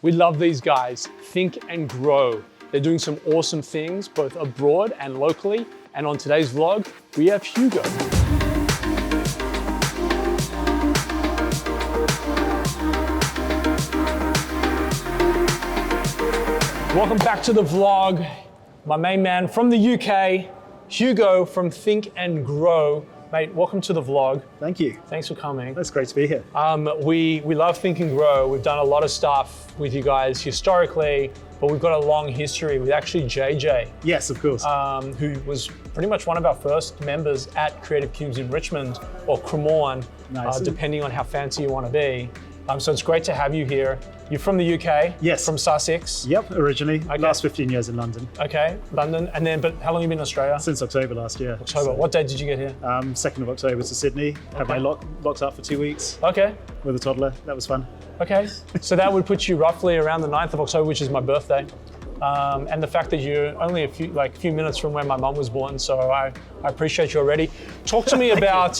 We love these guys, Think and Grow. They're doing some awesome things, both abroad and locally. And on today's vlog, we have Hugo. Welcome back to the vlog. My main man from the UK, Hugo from Think and Grow. Mate, welcome to the vlog. Thank you. Thanks for coming. It's great to be here. We love Think and Grow. We've done a lot of stuff with you guys historically, but we've got a long history with actually JJ. Yes, of course. Who was pretty much one of our first members at Creative Cubes in Richmond, or Cremorne, Nice. Depending on how fancy you want to be. So it's great to have you here. You're from the UK? Yes. From Sussex? Yep, originally. Okay. Last 15 years in London. Okay, London. And then, but how long have you been in Australia? Since October last year. October. So, What date did you get here? 2nd of October to Sydney. Had my locked up for 2 weeks Okay. with a toddler. That was fun. Okay, so that would put you roughly around the 9th of October, which is my birthday. And the fact that you're only a few minutes from where my mum was born, so I appreciate you already. Talk to me about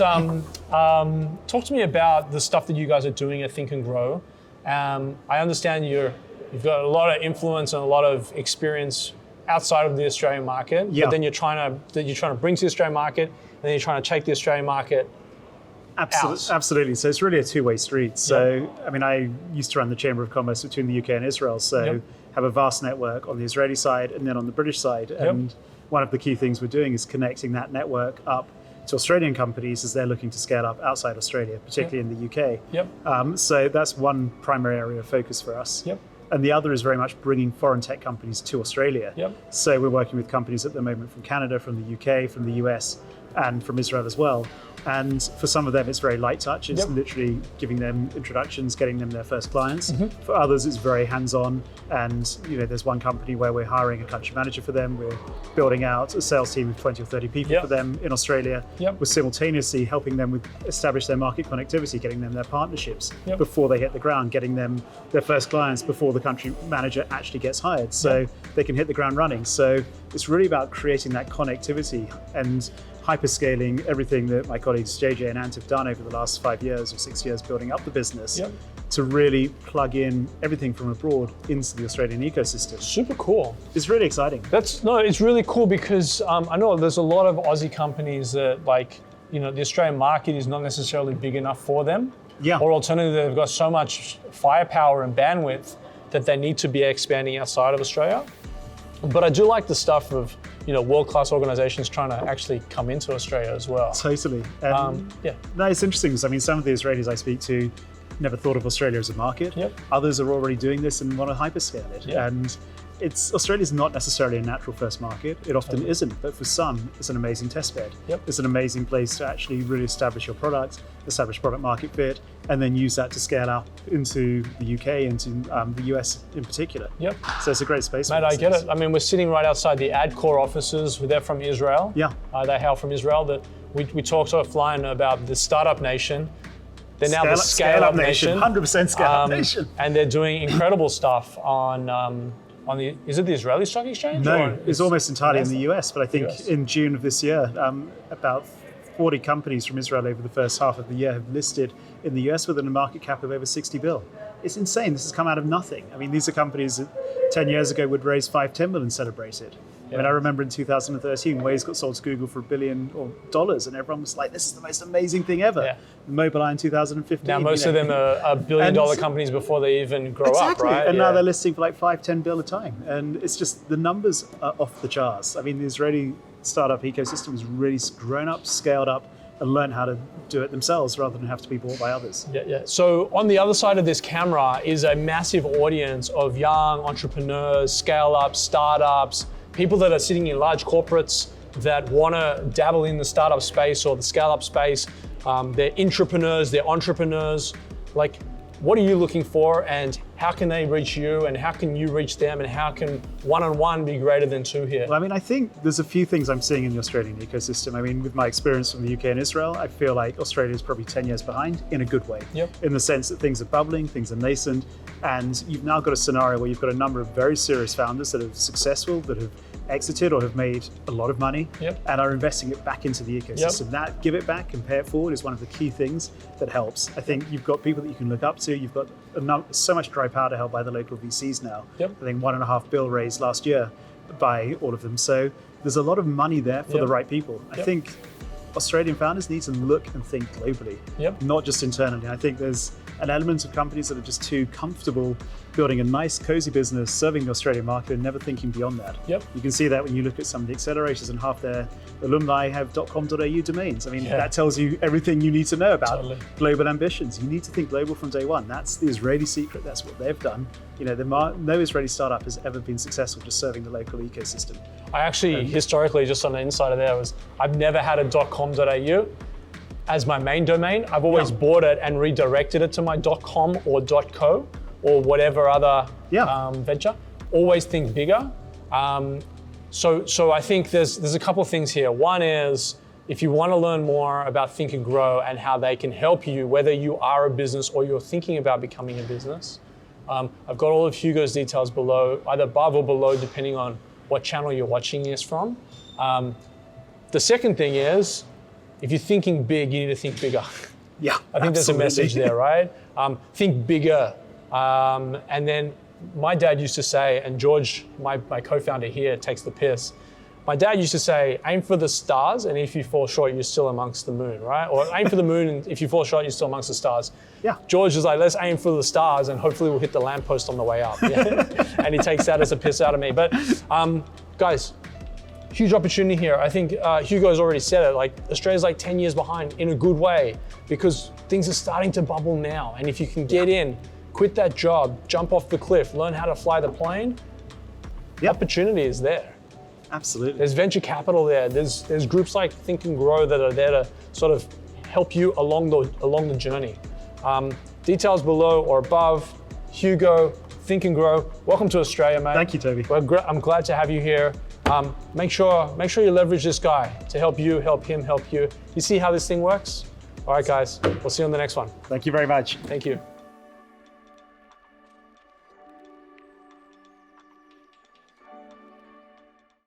the stuff that you guys are doing at Think and Grow. I understand you've got a lot of influence and a lot of experience outside of the Australian market, Yeah. but then you're trying to bring to the Australian market, and then you're trying to take the Australian market. Absolutely. So it's really a two-way street. So, I mean, I used to run the Chamber of Commerce between the UK and Israel. So have a vast network on the Israeli side and then on the British side. And one of the key things we're doing is connecting that network up to Australian companies as they're looking to scale up outside Australia, particularly in the UK. So that's one primary area of focus for us. And the other is very much bringing foreign tech companies to Australia. So we're working with companies at the moment from Canada, from the UK, from the US, and from Israel as well. And for some of them, it's very light touch. It's literally giving them introductions, getting them their first clients. For others, it's very hands-on. And there's one company where we're hiring a country manager for them. We're building out a sales team of 20 or 30 people for them in Australia. We're simultaneously helping them with establish their market connectivity, getting them their partnerships before they hit the ground, getting them their first clients before the country manager actually gets hired, so they can hit the ground running. So it's really about creating that connectivity and hyperscaling everything that my colleagues JJ and Ant have done over the last 5 years or 6 years building up the business to really plug in everything from abroad into the Australian ecosystem. Super cool. It's really exciting. It's really cool because I know there's a lot of Aussie companies that the Australian market is not necessarily big enough for them. Or alternatively, they've got so much firepower and bandwidth that they need to be expanding outside of Australia. But I do like the stuff of world-class organizations trying to actually come into Australia as well. Totally. No, it's interesting because I mean, some of the Israelis I speak to never thought of Australia as a market. Others are already doing this and want to hyperscale it. And Australia's not necessarily a natural first market. It often isn't, but for some, it's an amazing test bed. It's an amazing place to actually really establish your product, establish product market fit, and then use that to scale up into the UK, into the US in particular. So it's a great space. Mate, I get it. I mean, we're sitting right outside the AdCore offices. They're from Israel. They hail from Israel. We talked offline about the startup nation. They're now the scale-up nation. 100% scale-up nation. And they're doing incredible stuff on is it the Israeli Stock Exchange? No, it's almost entirely in the US, but I think in June of this year, about 40 companies from Israel over the first half of the year have listed in the US with a market cap of over 60 bill. It's insane. This has come out of nothing. I mean, these are companies that 10 years ago would raise 5-10 million celebrated. I mean, I remember in 2013, Waze got sold to Google for $1 billion, and everyone was like, this is the most amazing thing ever. Mobileye in 2015. Now, most of them are billion-dollar companies before they even grow up, right? And now they're listing for like 5-10 bill a time. And it's just, the numbers are off the charts. I mean, the Israeli startup ecosystem has really grown up, scaled up, and learned how to do it themselves rather than have to be bought by others. So on the other side of this camera is a massive audience of young entrepreneurs, scale-ups, startups, people that are sitting in large corporates that want to dabble in the startup space or the scale-up space. They're intrapreneurs, they're entrepreneurs. Like, what are you looking for, and how can they reach you, and how can you reach them, and how can one-on-one be greater than two here? Well, I mean, I think there's a few things I'm seeing in the Australian ecosystem. I mean, with my experience from the UK and Israel, I feel like Australia is probably 10 years behind in a good way. In the sense that things are bubbling, things are nascent, and you've now got a scenario where you've got a number of very serious founders that are successful, that have exited or have made a lot of money Yep. and are investing it back into the ecosystem. Yep. That give it back and pay it forward is one of the key things that helps. I think you've got people that you can look up to. You've got so much dry powder held by the local VCs now. Yep. I think $1.5 billion raised last year by all of them. So there's a lot of money there for Yep. the right people. I think Australian founders need to look and think globally, not just internally. I think there's an element of companies that are just too comfortable building a nice, cozy business, serving the Australian market and never thinking beyond that. Yep. You can see that when you look at some of the accelerators and half their alumni have .com.au domains. I mean, that tells you everything you need to know about global ambitions. You need to think global from day one. That's the Israeli secret. That's what they've done. You know, no Israeli startup has ever been successful just serving the local ecosystem. I actually, historically, just on the insider there, I've never had a .com.au as my main domain. I've always bought it and redirected it to my .com or .co or whatever other venture. Always think bigger. So I think there's a couple of things here. One is, if you want to learn more about Think and Grow and how they can help you, whether you are a business or you're thinking about becoming a business, I've got all of Hugo's details below, either above or below, depending on what channel you're watching this from. The second thing is, if you're thinking big, you need to think bigger. Yeah, I think there's a message there, right? Think bigger. And then my dad used to say, and George, my co-founder here, takes the piss. My dad used to say, aim for the stars, and if you fall short, you're still amongst the moon, right? Or aim for the moon, and if you fall short, you're still amongst the stars. Yeah. George is like, let's aim for the stars, and hopefully we'll hit the lamppost on the way up. Yeah? And he takes that as a piss out of me. But guys, huge opportunity here. I think Hugo's already said it, like Australia's like 10 years behind in a good way, because things are starting to bubble now. And if you can get in, quit that job, jump off the cliff, learn how to fly the plane, opportunity is there. Absolutely. There's venture capital there. There's groups like Think and Grow that are there to sort of help you along the journey. Details below or above. Hugo, Think and Grow. Welcome to Australia, mate. Thank you, Toby. I'm glad to have you here. Make sure you leverage this guy to help you, help him, help you. You see how this thing works? All right, guys. We'll see you on the next one. Thank you very much. Thank you.